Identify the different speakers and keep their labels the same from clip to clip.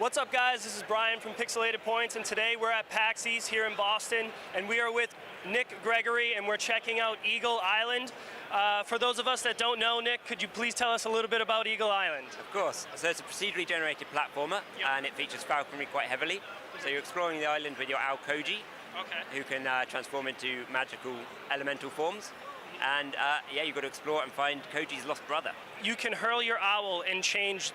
Speaker 1: What's up, guys? This is Brian from Pixelated Points, and today we're at PAX East here in Boston, and we are with Nick Gregory, and we're checking out Eagle Island. For those of us that don't know, Nick, could you please tell us a little bit about Eagle Island?
Speaker 2: Of course. So it's a procedurally generated platformer, and it features falconry quite heavily. So you're exploring the island with your owl Koji, who can transform into magical elemental forms. And yeah, you've got to explore and find Koji's lost brother.
Speaker 1: You can hurl your owl and change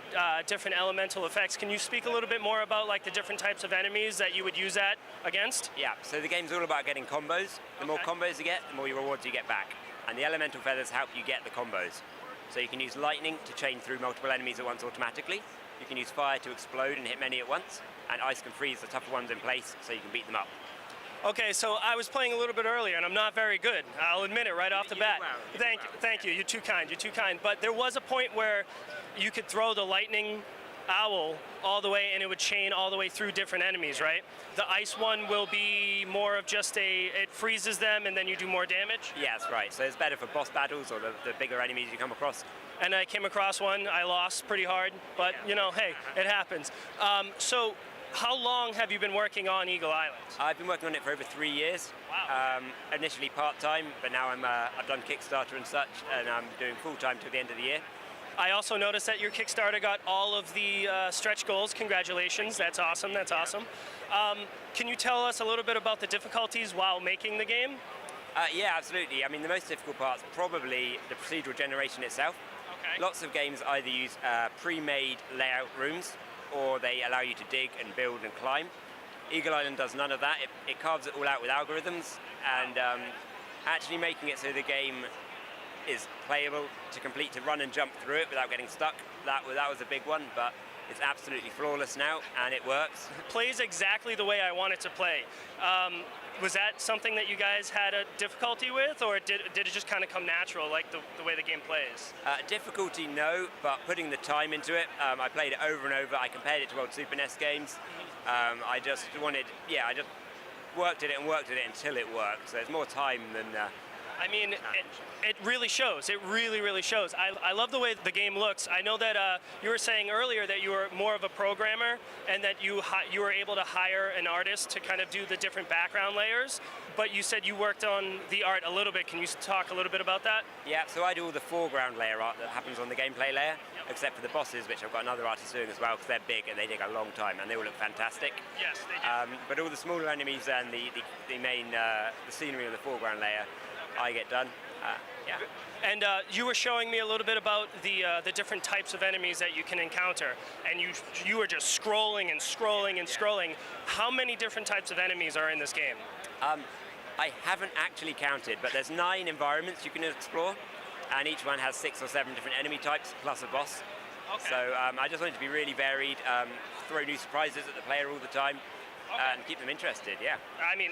Speaker 1: different elemental effects. Can you speak a little bit more about like the different types of enemies that you would use that against?
Speaker 2: Yeah, so the game's all about getting combos. The more combos you get, the more rewards you get back. And the elemental feathers help you get the combos. So you can use lightning to chain through multiple enemies at once automatically. You can use fire to explode and hit many at once. And ice can freeze the tougher ones in place so you can beat them up.
Speaker 1: Okay, so I was playing a little bit earlier, and I'm not very good. I'll admit it right off the bat. Thank you. You're too kind. You're too kind. But there was a point where you could throw the lightning owl all the way, and it would chain all the way through different enemies, right? The ice one will be more of just it freezes them, and then you do more damage?
Speaker 2: Yeah, that's right. So it's better for boss battles or the bigger enemies you come across.
Speaker 1: And I came across one. I lost pretty hard, but you know, hey, it happens. So how long have you been working on Eagle Island?
Speaker 2: I've been working on it for over 3 years.
Speaker 1: Wow.
Speaker 2: Initially part-time, but now I've done Kickstarter and such, and I'm doing full-time till the end of the year.
Speaker 1: I also noticed that your Kickstarter got all of the stretch goals. Congratulations, that's awesome, that's awesome. Can you tell us a little bit about the difficulties while making the game?
Speaker 2: Yeah, absolutely. I mean, the most difficult part's probably the procedural generation itself.
Speaker 1: Okay.
Speaker 2: Lots of games either use pre-made layout rooms, or they allow you to dig and build and climb. Eagle Island does none of that. It carves it all out with algorithms, and actually making it so the game is playable to complete, to run and jump through it without getting stuck. That was a big one, but it's absolutely flawless now, and it works.
Speaker 1: It plays exactly the way I want it to play. Was that something that you guys had a difficulty with, or did it just kind of come natural, like the way the game plays?
Speaker 2: Difficulty, no, but putting the time into it, I played it over and over. I compared it to old Super NES games. I just worked at it and worked at it until it worked. So there's more time than
Speaker 1: I mean, it really shows. It really, really shows. I love the way the game looks. I know that you were saying earlier that you were more of a programmer, and that you were able to hire an artist to kind of do the different background layers, but you said you worked on the art a little bit. Can you talk a little bit about that?
Speaker 2: Yeah, so I do all the foreground layer art that happens on the gameplay layer, except for the bosses, which I've got another artist doing as well, because they're big and they take a long time, and they all look fantastic.
Speaker 1: Yes, they do.
Speaker 2: But all the smaller enemies and the main the scenery of the foreground layer, I get done. Yeah.
Speaker 1: And you were showing me a little bit about the different types of enemies that you can encounter, and you were just scrolling and scrolling and scrolling. How many different types of enemies are in this game?
Speaker 2: I haven't actually counted, but there's 9 environments you can explore, and each one has 6 or 7 different enemy types plus a boss.
Speaker 1: Okay.
Speaker 2: So I just want it to be really varied, throw new surprises at the player all the time, and keep them interested. Yeah.
Speaker 1: I mean,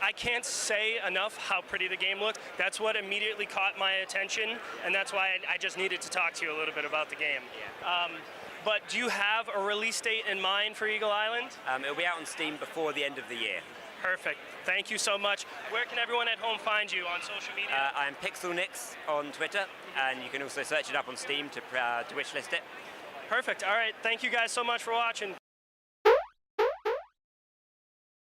Speaker 1: I can't say enough how pretty the game looks. That's what immediately caught my attention, and that's why I just needed to talk to you a little bit about the game.
Speaker 2: Yeah.
Speaker 1: But do you have a release date in mind for Eagle Island?
Speaker 2: It'll be out on Steam before the end of the year.
Speaker 1: Perfect. Thank you so much. Where can everyone at home find you on social media?
Speaker 2: I am PixelNix on Twitter, and you can also search it up on Steam to wishlist it.
Speaker 1: Perfect. All right. Thank you guys so much for watching.